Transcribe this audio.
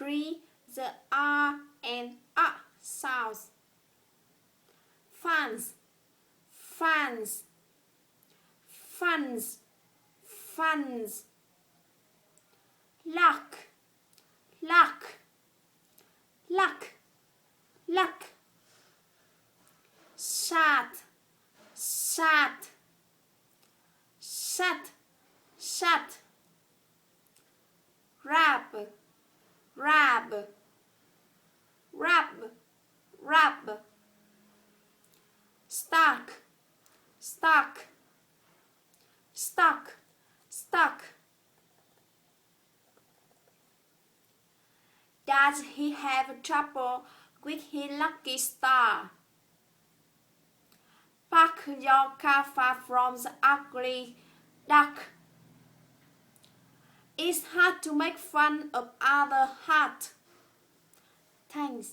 3. The R and A sounds. Fans, fans, fans, fans. Luck, luck, luck, luck. Shut, shut, shut, shut. Rub, rub, rub, rub. Stuck, stuck, stuck, stuck. Does he have trouble with his lucky star? Park your car far from the ugly duck. It's hard to make fun of other heart. Thanks.